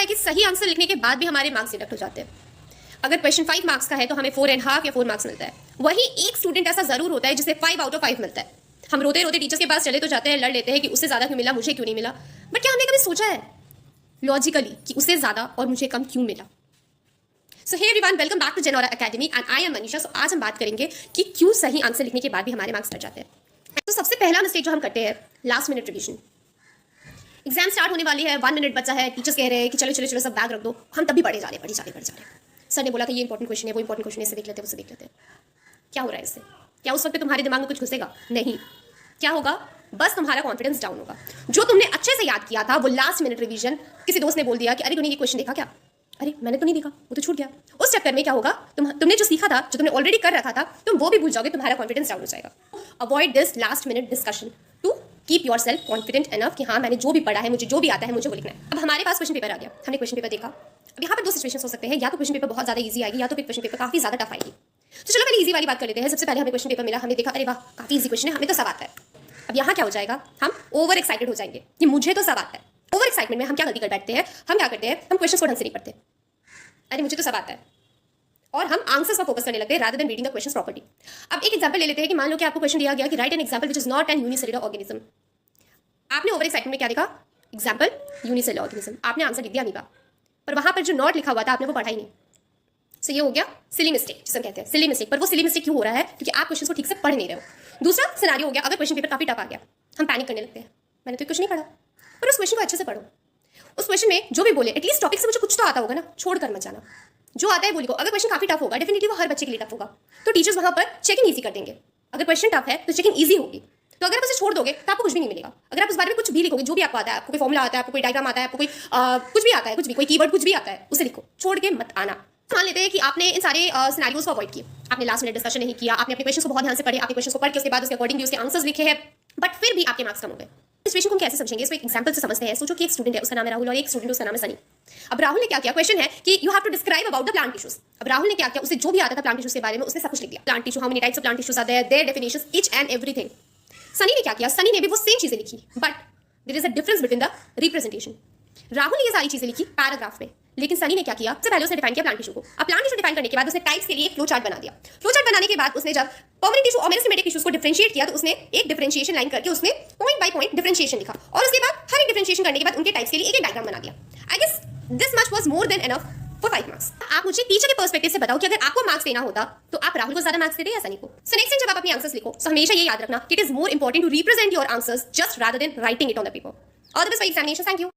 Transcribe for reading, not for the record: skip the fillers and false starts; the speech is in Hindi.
है कि सही आंसर लिखने के बाद भी हमारे मार्क्स डिडक्ट हो जाते हैं। अगर क्वेश्चन 5 मार्क्स का है तो हमें 4.5 या 4 मार्क्स मिलता है। वही एक स्टूडेंट ऐसा जरूर होता है जिसे 5 आउट ऑफ 5 मिलता है। हम रोते रोते टीचर्स के पास चले तो जाते हैं, लड़ लेते हैं कि उससे ज्यादा क्यों मिला, मुझे क्यों नहीं मिला। बट क्या हमने कभी सोचा है लॉजिकली कि उससे ज्यादा और मुझे कम क्यों मिला? So hey everyone, welcome back to Genora academy and I am Manisha. So आज हम बात करेंगे कि क्यों सही आंसर लिखने के बाद भी हमारे मार्क्स कट जाते हैं। तो सबसे पहला मिस्टेक जो हम करते हैं, last minute revision. Exam start होने वाली है, 1 मिनट बचा है, टीचर्स कह रहे हैं कि चलो चलो चलो सब बैग रख दो, हम तभी पढ़े जा रहे हैं। सर ने बोला था ये इंपॉर्टेंट क्वेश्चन है, वो इंपॉर्टेंट क्वेश्चन है, इसे देख लेते हैं, उससे देख लेते हैं। क्या हो रहा है इससे? क्या उस वक्त तुम्हारे दिमाग में कुछ घुसेगा? नहीं। क्या होगा? बस तुम्हारा कॉन्फिडेंस डाउन होगा। जो तुमने अच्छे से याद किया था वो लास्ट मिनट रिवीजन, किसी दोस्त ने बोल दिया कि अरे तूने ये क्वेश्चन देखा क्या? अरे मैंने तो नहीं देखा, वो तो छूट गया। उस चक्कर में क्या होगा, तुमने जो सीखा था, जो तुमने ऑलरेडी कर रखा था, तुम वो भी भूल जाओगे, तुम्हारा कॉन्फिडेंस डाउन हो जाएगा। Avoid this last minute discussion to keep yourself confident enough कि हाँ मैंने जो भी पढ़ा है, मुझे जो भी आता है, मुझे वो लिखना है। अब हमारे पास क्वेश्चन पेपर आ गया, हमने क्वेश्चन पेपर देखा। अब यहाँ पर 2 सिचुएशन हो सकते हैं, या तो क्वेश्चन पेपर बहुत ज्यादा ईजी आएगी, या तो क्वेश्चन पेपर काफी ज्यादा टफ आएगी। तो चलो पहले ईजी वाली बात कर लेते हैं। सबसे पहले हमें क्वेश्चन पेपर मिला, हमने देखा अरे वाह काफी ईजी क्वेश्चन है, हमें तो सब आता है। अब यहाँ क्या हो जाएगा, हम ओवर एक्साइटेड हो जाएंगे कि मुझे तो सब आता है। ओवर एक्साइटमेंट में हम क्या गलती कर बैठते हैं, हम क्या करते हैं, हम क्वेश्चन को ढंग से नहीं पढ़ते। अरे मुझे तो सब आता है, और हम आंसर्स पर फोकस करने लगते हैं rather than reading the questions properly. अब एक एग्जांपल ले लेते हैं कि मान लो कि आपको क्वेश्चन दिया गया कि right an example which is not an unicellular organism. आपने ओवर एक्साइटमेंट में क्या देखा, एग्जांपल यूनिसेलुलर ऑर्गेनिज्म, आपने आंसर लिख दिया अमीबा, पर वहां पर जो नॉट लिखा हुआ था आपने वो पढ़ा ही नहीं। सो ये हो गया सिली मिस्टेक, जिसे कहते हैं सिली मिस्टेक। पर वो सिली मिस्टेक क्यों हो रहा है? क्योंकि आप क्वेश्चन को ठीक से पढ़ नहीं रहे हो। दूसरा सिनेरियो हो गया, अगर क्वेश्चन पेपर काफी टफ आ गया, हम पैनिक करने लगते हैं, मैंने तो कुछ नहीं पढ़ा। पर उस क्वेश्चन को अच्छे से पढ़ो, उस क्वेश्चन में जो भी बोले एटलीस्ट टॉपिक से मुझे कुछ तो आता होगा ना, छोड़ कर मत जाना। जो आता है बोली को, अगर क्वेश्चन काफी टफ होगा डेफिनेटली वो हर बच्चे के लिए टफ होगा, तो टीचर्स वहां पर चेकिंग ईजी कर देंगे। अगर क्वेश्चन टफ है तो चेकिंग ईजी होगी। तो अगर आप उसे छोड़ दोगे तो आपको कुछ भी नहीं मिलेगा। अगर आप उस बारे में कुछ भी लिखोगे, जो भी आपको आता है, आपको कोई फॉर्मूला आता है, आपको कोई डायग्राम आता है, आपको कोई कुछ भी आता है, कुछ भी कोई कीवर्ड कुछ भी आता है, उसे लिखो, छोड़ के मत आना। मान लेते हैं कि आपने इन सारे सिनेरियोस को अवॉइड किए, आपने लास्ट मिनट डिस्कशन नहीं किया, आपने अपने क्वेश्चन को बहुत ध्यान से पढ़े, आपने क्वेश्चन को पढ़ के उसके बाद उसके अकॉर्डिंगली उसके आंसर्स लिखे हैं, बट फिर भी आपके मार्क्स कम हो गए। सिचुएशन को हम कैसे समझेंगे, इसको एक एग्जांपल से समझते हैं। सोचो कि एक स्टूडेंट है, उसका नाम है राहुल, और एक स्टूडेंट उसका नाम है सनी। अब राहुल ने क्या किया, क्वेश्चन है कि you have to describe about the plant tissues. अब राहुल ने क्या किया, उसे जो भी आता था प्लांट टिश्यूज के बारे में उसने सब कुछ लिख दिया। Plant tissue, how many types of plant tissues are there, their definitions, each and everything. Sunny ने क्या किया, सनी ने भी वो सेम चीजें लिखी, but there is a difference between the representation. Rahul ने ये सारी चीजें लिखी पैराग्राफ में, लेकिन सनी ने क्या किया, सबसे पहले उसने डिफाइन किया प्लांट टिश्यू को। अब प्लांट टिश्यू डिफाइन करने के बाद उसने टाइप्स के लिए एक फ्लो चार्ट बना दिया। फ्लो चार्ट बनाने के बाद उसने जब परमानेंट टिश्यू और मेरिस्टेमेटिक टिश्यूज को डिफरेंशिएट किया तो उसने एक डिफरेंशिएशन लाइन करके उसने पॉइंट बाय पॉइंट डिफरेंशिएशन लिखा, और उसके बाद हर एक डिफरेंशिएशन करने के बाद उनके टाइप्स के लिए एक डायग्राम बना दिया। I guess this much was more than enough for 5 marks. आप मुझे टीचर के पर्सपेक्टिव से बताओ कि अगर आपको मार्क्स देना होता तो आप राहुल को ज्यादा मार्क्स देते या सनी को? सो नेक्स्ट टाइम जब आप अपने आंसर्स लिखो तो हमेशा ये याद रखना कि it is more important to represent your answers just rather than writing it on the paper. All the best for examination. Thank you.